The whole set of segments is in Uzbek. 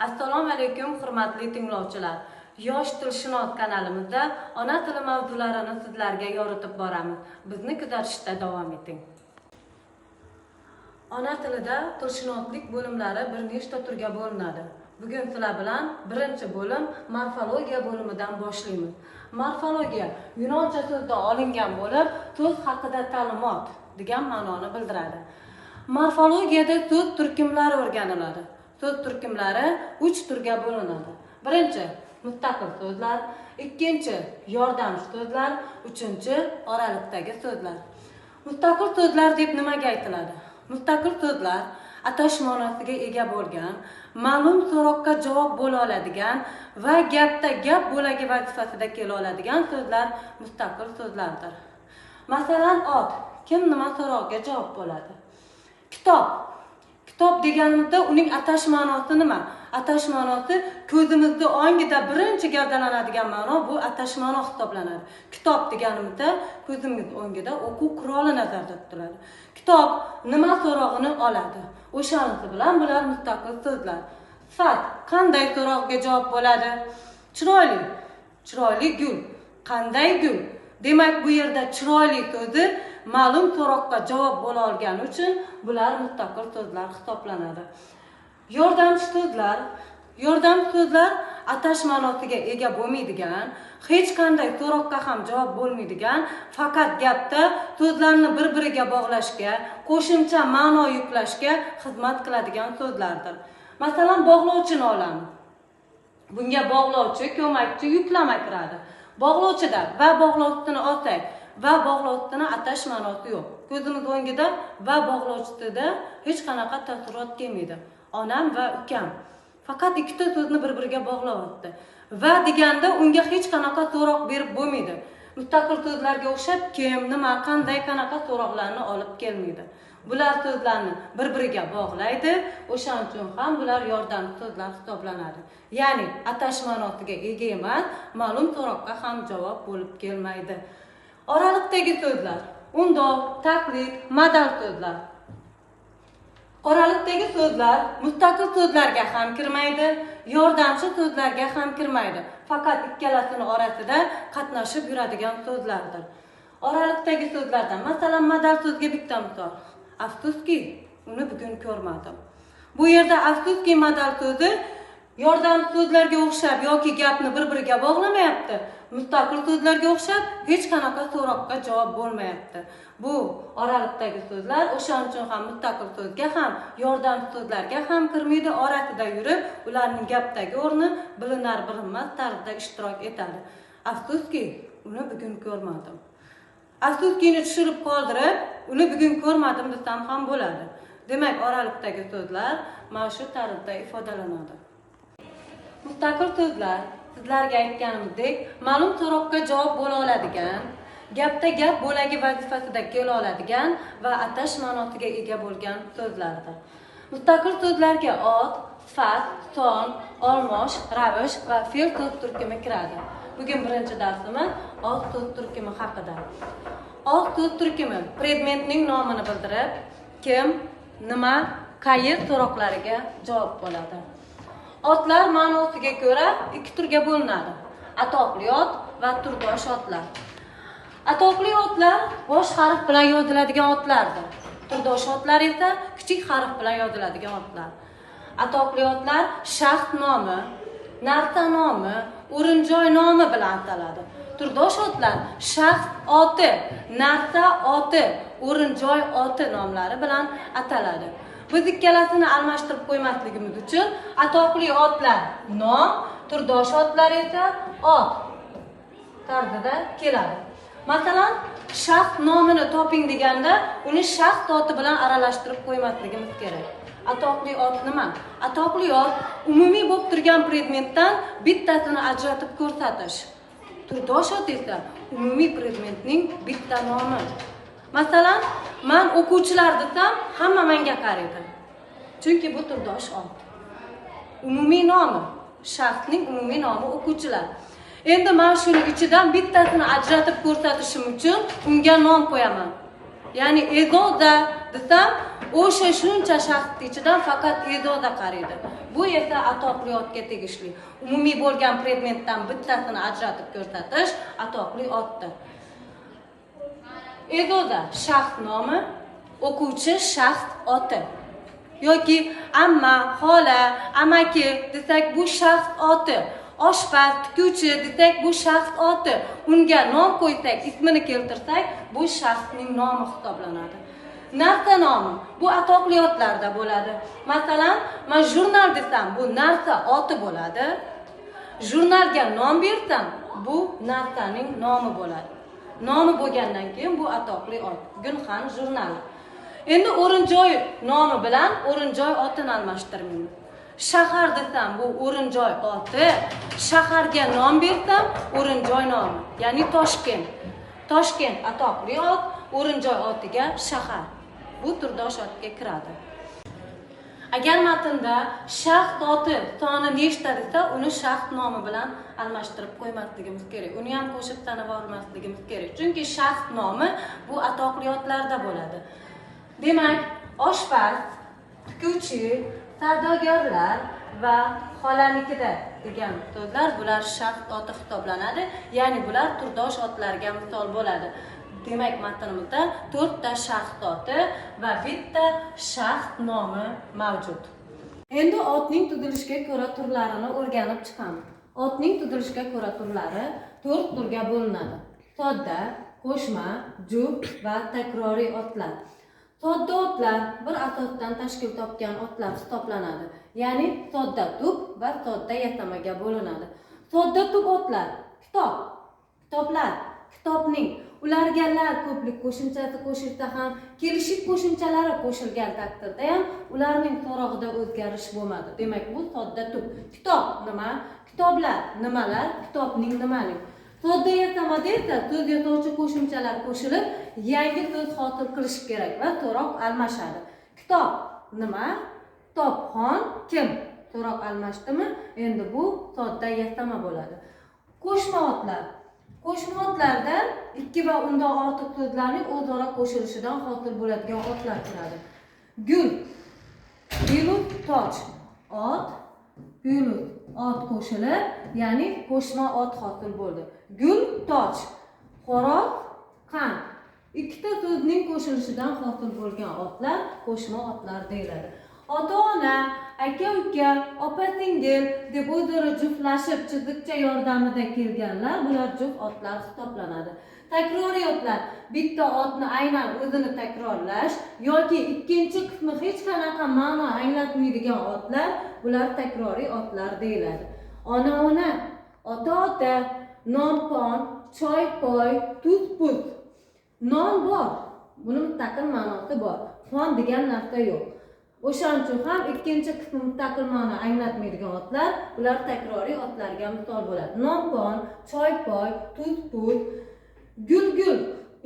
Assalomu alaykum hurmatli tinglovchilar. Yosh tilshunos kanalimizda ona tili mavzularini sizlarga yoritib boramiz. Bizni kuzatishda davom eting. Ona tilida tilshunoslik bo'limlari bir nechta turga bo'linadi. Bugun sizlar bilan birinchi bo'lim morfologiya bo'limidan boshlaymiz. Morfologiya yunoncha so'zdan olingan bo'lib, so'z haqida ma'lumot degan ma'noni bildiradi. Morfologiyada so'z turkumlari o'rganiladi. So'z turkumlari 3 turga bo'linadi. Birinchi mustaqil so'zlar, ikkinchi yordamchi so'zlar, uchinchi oraliqdagi so'zlar. Mustaqil so'zlar deb nimaga aytiladi? Mustaqil so'zlar atash ma'nosiga ega bo'lgan, ma'lum so'roqqa javob bo'la oladigan va gapda gap bo'lagi vazifasida kela oladigan so'zlar mustaqil so'zlardir. Masalan, ot kim nima so'roqqa javob bo'ladi? Kitob. Kitob deganimizda uning atash ma'nosi nima? Atash ma'nosi ko'zimizda ongida birinchi gavdalanadigan ma'no bu atash ma'no hisoblanadi. Kitob deganimizda ko'zimiz o'ngida o'quv quroli nazarda tutiladi. Kitob nima so'rog'ini oladi? O'shanisi bilan bular mustaqil so'zlar. Sifat qanday so'roqqa javob bo'ladi? Chiroyli. Chiroyli gul. Qanday gul? Demak, bu yerda chiroyli so'zi ma'lum so'roqqa javob bo'la olgani uchun bular mustaqil so'zlar hisoblanadi. Yordamchi so'zlar. Yordamchi so'zlar atash ma'nosiga ega bo'lmaydigan, hech qanday so'roqqa ham javob bo'lmaydigan, faqat gapda so'zlarni bir-biriga bog'lashga, qo'shimcha ma'no yuklashga xizmat qiladigan so'zlardir. Masalan, bog'lovchini olamiz. Bunga bog'lovchi, ko'makchi, yuklama kiradi. Bog'lovchida va bog'lovchini olsak, va bog'lovchini atash ma'nosi yo'q. Ko'zimiz o'ngida va bog'lovchida hech qanaqa taassurot kelmaydi. Onam va ukam faqat ikkita so'zni bir-biriga bog'layapti. Va deganda unga hech qanaqa so'roq berib bo'lmaydi. Mustaqil so'zlarga o'xshab kim, nima, qanday, qanaqa so'roqlarni olib kelmaydi. Bular so'zlarni bir-biriga bog'laydi. O'shaning uchun ham bular yordamchi so'zlar hisoblanadi. Ya'ni atash ma'nosiga ega emas, ma'lum so'roqqa ham javob bo'lib kelmaydi. Oraliqdagi so'zlar: undov, taqlid, modal so'zlar. Oraliqdagi so'zlar mustaqil so'zlarga ham kirmaydi, yordamchi so'zlarga ham kirmaydi. Faqat ikkalasini orasida qatnashib yuradigan so'zlardir. Oraliqdagi so'zlardan masalan modal so'zga bitta misol. Afsuski, uni bugun ko'rmadim. Bu yerda afsuski modal so'zi yordam so'zlarga o'xshab yoki gapni bir-biriga bog'lamayapti. Mustaqil so'zlarga o'xshab hech qanaqa so'roqqa javob bo'lmayapti. Bu oraliqdagi so'zlar o'shaning uchun ham mustaqil so'zga ham, yordam so'zlarga ham kirmaydi, orasida yurib, ularning gapdagi o'rni bilinar-bilinmas tarzda ishtirok etadi. Afsuski, uni bugun ko'rmadim. Afsuskini tushirib qoldirib, uni bugun ko'rmadim desam ham bo'ladi. Demak, oraliqdagi so'zlar mana shu tarzda ifodalanadi. Mustaqil so'zlar sizlarga aytganimizdek, ma'lum so'roqqa javob bo'la oladigan, gapda gap bo'lagi vazifasida kela oladigan va atash ma'nosiga ega bo'lgan so'zlardir. Mustaqil so'zlarga ot, sifat, son, olmosh, ravish va fe'l so'z turkumi kiradi. Bugun birinchi darsimiz ot so'z turkumi haqida. Ot so'z turkumi predmetning nomini bildirib, kim, nima, qayer so'roqlariga javob bo'ladi. Otlar ma'nosiga ko'ra ikki turga bo'linadi. Atoqli ot va turdosh otlar. Atoqli otlar bosh harf bilan yoziladigan otlardir. Turdosh otlar esa kichik harf bilan yoziladigan otlar. Atoqli otlar shaxs nomi, narsa nomi, o'rin-joy nomi bilan ataladi. Turdosh otlar shaxs oti, narsa oti, o'rin-joy oti nomlari bilan ataladi. Biz ikkalasini almashtirib qo'ymasligimiz uchun atoqli otlar nom, turdosh otlar esa ot tarzida keladi. Masalan, shaxs nomini toping deganda, uni shaxs oti bilan aralashtirib qo'ymasligimiz kerak. Atoqli ot nima? Atoqli ot umumiy bo'lib turgan predmetdan bittasini ajratib ko'rsatish. Turdosh ot esa umumiy predmetning bitta nomi. Masalan, men o'quvchilar desam, hamma menga qaraydi. Chunki bu turdosh ot. Umumiy nomi, shaxsning umumiy nomi o'quvchilar. Endi men shuning ichidan bittasini ajratib ko'rsatishim uchun unga nom qo'yaman. Ya'ni Ezoda desam, O'sha shuncha shaxs ichidan faqat e'zoza qariydi. Bu esa atoqli otga tegishli. Umumiy bo'lgan predmetdan bittasini ajratib ko'rsatish atoqli otdir. E'zoza shaxs nomi, o'quvchi shaxs oti. Yoki amma, xola, amaki desak bu shaxs oti. Oshpaz, tikuvchi desak bu shaxs oti. Unga nom qo'ysak, ismini keltirsak, bu shaxsning nomi hisoblanadi. Narsa nomi bu atoqli otlarda bo'ladi. Masalan, men jurnal desam, bu narsa oti bo'ladi. Jurnalga nom bersam, bu narsaning nomi bo'ladi. Nomi bo'lgandan keyin bu atoqli ot. Gulxan jurnali. Endi o'rin-joy nomi bilan o'rin-joy otini almashtirmaymiz. Shahar desam bu o'rin-joy oti, shaharga nom bersam o'rin-joy nomi, ya'ni Toshkent. Toshkent atoqli ot, o'rin-joy otiga shahar. Bu turdosh otga kiradi. Agar matnda shaxs oti soni nechta desa, uni shaxs nomi bilan almashtirib qo'ymasligimiz kerak. Uni ham qo'shib sanab olmasligimiz kerak. Chunki shaxs nomi bu atoqli otlarda bo'ladi. Demak, oshpaz, tikuvchi, savdogarlar va xolanikida degan so'zlar bular shaxs oti hisoblanadi. Ya'ni bular turdosh otlarga misol bo'ladi. Demak, matnimizda 4 ta shaxs oti va bitta shaxs nomi mavjud. Endi otning tuzilishiga ko'ra turlarini o'rganib chiqamiz. Otning tuzilishiga ko'ra turlari 4 turga bo'linadi. Sodda, qo'shma, juft va takroriy otlar. Sodda otlar bir asosdan tashkil topgan otlar hisoblanadi. Ya'ni sodda tub va sodda yasamaga bo'linadi. Sodda tub otlar kitoblar, kitobning ularga lar ko'plik qo'shimchasi qo'shilsa ham, kelishib qo'shimchalari qo'shilgan taqdirda ham ularning so'rog'ida o'zgarish bo'lmadi. Demak, bu sodda tub. Kitob nima? Kitoblar nimalar? Kitobning nimaling? Sodda yasamada esa so'z yasovchi qo'shimchalar qo'shilib, yangi so'z hosil qilish kerak va so'roq almashadi. Kitob nima? Kitobxon kim? So'roq almashdimi? Endi bu sodda yasama bo'ladi. Qo'shma otlar. Qo'shma otlarda 2 va undan ortiq so'zlarning o'zaro qo'shilishidan hosil bo'ladigan otlar kiradi. Gul, bilut, toch, ot, bilut, ot qo'shilib, ya'ni qo'shma ot hosil bo'ldi. Gul, toch, xo'roz, qand. 2 ta so'zning qo'shilishidan hosil bo'lgan otlar qo'shma otlar deyiladi. Ota-ona, aka-uka, opa-singil deb o'zaro juftlashib chiziqcha yordamida kelganlar, bular juft otlar hisoblanadi. Takroriy otlar bitta otni aynan o'zini takrorlash yoki ikkinchi qismi hech qanaqa ma'no anglatmaydigan otlar, bular takroriy otlar deyiladi. Ona-ona, ota-ota, non-pon, choy-poy, tuz-puz. Non bor, buni mustaqil ma'nosi bor. Pon degan narsa yo'q. O'shaning uchun ham ikkinchi qismi mustaqil ma'no anglatmaydigan otlar, ular takroriy otlarga misol bo'ladi. Non-pon, choy-poy, tuz-puz, gul-gul,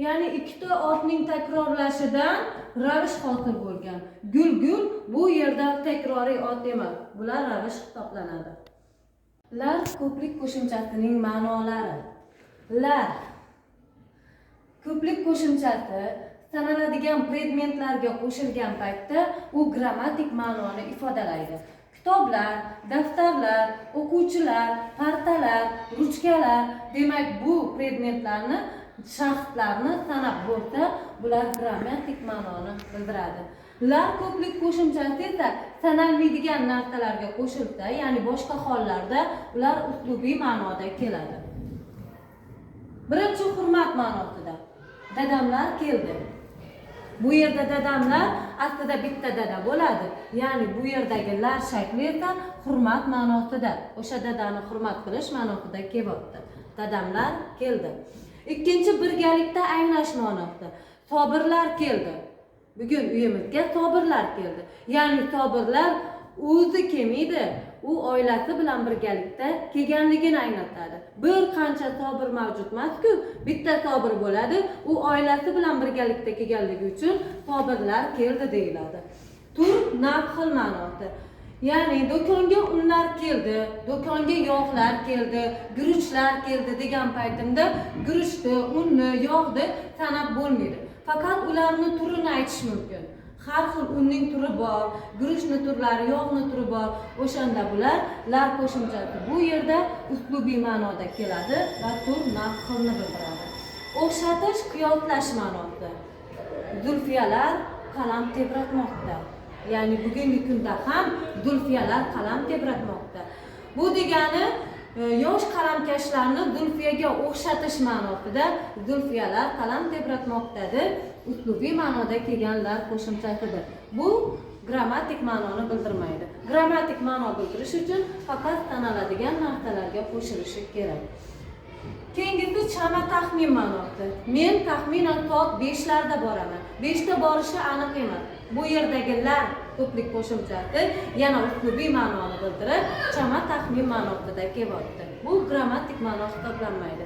ya'ni 2 ta otning takrorlashidan ravish hosil bo'lgan. Gul-gul bu yerda takroriy ot emas, bular ravish hisoblanadi. Lar ko'plik qo'shimchasining ma'nolari. Lar ko'plik qo'shimchasi sanaladigan predmetlarga qo'shilgan paytda u grammatik ma'noni ifodalaydi. Kitoblar, daftarlar, o'quvchilar, partalar, ruchkalar, demak bu predmetlarni, shaxslarni sanab bo'lsa, bular grammatik ma'noni bildiradi. Lar ko'plik qo'shimchasi esa sanalmaydigan narsalarga qo'shilsa, ya'ni boshqa hollarda ular uslubiy ma'noda keladi. Birinchi hurmat ma'nosida. Dadamlar keldi. Bu yerda dadamlar aslida bitta dada bo'ladi. Ya'ni bu yerdagi lar shakli esa hurmat ma'nosida, o'sha dadani hurmat qilish ma'nosida kelyapti. Dadamlar keldi. Ikkinchi birgalikda anglash ma'nosida. Sobirlar keldi. Bugun uyimizga sobirlar keldi. Ya'ni sobirlar o'zi kelmaydi, u oilasi bilan birgalikda kelganligini anglatadi. Bir qancha sobir mavjud emas-ku, bitta sobir bo'ladi, u oilasi bilan birgalikda kelganligi uchun sobirlar keldi deyiladi. Tur naql ma'nosi. Ya'ni do'konga unlar keldi, do'konga yog'lar keldi, guruchlar keldi degan paytimda guruchni, unni, yog'ni sanab bo'lmaydi. Faqat ularni turini aytish mumkin. har xil unning turi bor, guruchni turlari, yog'ni turi bor. O'shanda bular lar qo'shimchasi bu yerda uslubiy ma'noda keladi va tur xilni bildiradi. O'xshatish, qiyoslash ma'nosida. Zulfiyalar qalam tebratmoqda. Ya'ni bugungi kunda ham zulfiyalar qalam tebratmoqda. Bu degani yosh qalamkashlarni zulfiyaga o'xshatish ma'nosida zulfiyalar qalam tebratmoqdadir. Uslubiy ma'noda kelganlar qo'shimchasidir. Bu grammatik ma'noni bildirmaydi. Grammatik ma'no bildirish uchun faqat taniladigan narsalarga qo'shilishi kerak. Keyingisi chama taxmin ma'nosi. Men taxminan soat 5 larda boraman. 5 da borishi aniq emas. Bu yerdagilar ko'plik qo'shimchasi yana uslubiy ma'noni bildirib, chama taxmin ma'nosida kelyapti. Bu grammatik ma'no hisoblanmaydi.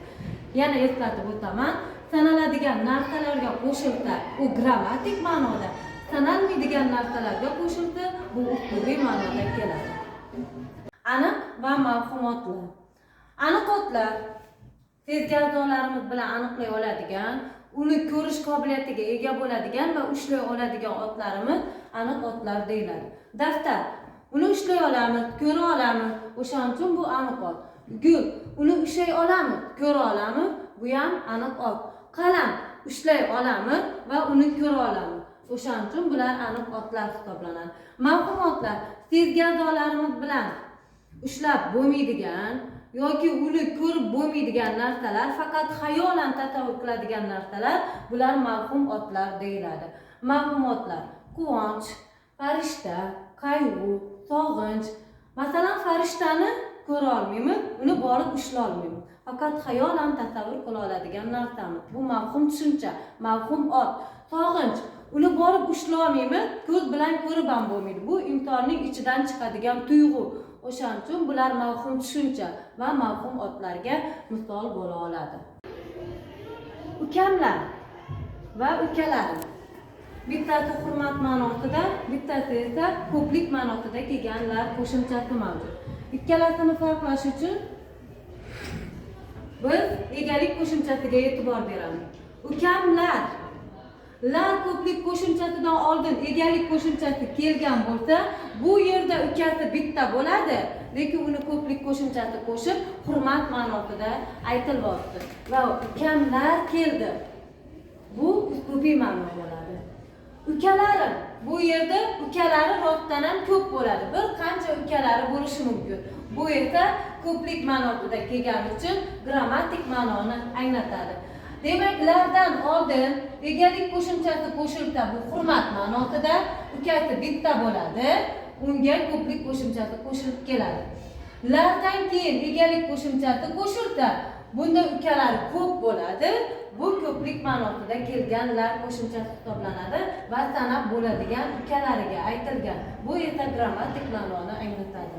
Yana eslatib o'taman, sanaladigan narsalarga qo'shilsa, u grammatik ma'noda, sanalmaydigan narsalarga qo'shilsa, bu uslubiy ma'noda keladi. Aniq va mavhumotlar. Aniqotlar sezgi a'zolarimiz bilan aniqlay oladigan, uni ko'rish qobiliyatiga ega bo'ladigan va ushlay oladigan otlarimiz aniq otlar deyiladi. Daftar uni ushlay olamiz, ko'ra olamiz, o'shaning uchun bu aniq ot. Gul uni ushlay olamiz, ko'ra olamiz, bu ham aniq ot. Qalam ushlay olamiz va uni ko'ra olamiz. O'shaning uchun bular aniq otlar hisoblanadi. Mavhum otlar sezgi a'zolarimiz bilan ushlab bo'lmaydigan yoki uni ko'rib bo'lmaydigan narsalar, faqat xayolan tasavvur qiladigan narsalar, bular mavhum otlar deyiladi. Mavhum otlar quvonch, farishta, qayg'u, sog'inch. Masalan, farishtani ko'ra olmaymiz, uni borib ushlay olmaymiz. Faqat xayolan tasavvur qila oladigan narsamiz. Bu mavhum tushuncha, mavhum ot. Sog'inch uni borib ushlay olmaymiz, ko'z bilan ko'rib ham bo'lmaydi. Bu insonning ichidan chiqadigan tuyg'u. O'shaning uchun bular mavhum tushuncha va mavhum otlarga misol bo'la oladi. Ukamlar va ukalar. Bittasi hurmat ma'nosida, bittasi esa ko'plik ma'nosida kelganlar qo'shimchasi mavjud. Ikkalasini farqlash uchun biz egalik qo'shimchasiga e'tibor beramiz. Ukamlar lar ko'plik qo'shimchasidan oldin egalik qo'shimchasi kelgan bo'lsa, bu yerda ukasi bitta bo'ladi, lekin uni ko'plik qo'shimchasi qo'shib hurmat ma'nosida aytilyapti. Va ukamlar keldi. Bu uslubiy ma'no bo'ladi. Ukalari bu yerda ukalari rostdan ham ko'p bo'ladi. Bir qancha ukalari bo'lishi mumkin. Bu esa ko'plik ma'nosida kelgani uchun grammatik ma'noni anglatadi. Demak, lardan oldin egalik qo'shimchasi qo'shilsa, bu hurmat ma'nosida ukasi bitta bo'ladi, unga ko'plik qo'shimchasi qo'shilib keladi. Lardan keyin egalik qo'shimchasi qo'shilsa, bunda ukalari ko'p bo'ladi, bu ko'plik ma'nosida kelgan lar qo'shimchasi hisoblanadi va sanab bo'ladigan ukalariga aytilgan. Bu esa grammatik ma'noni anglatadi.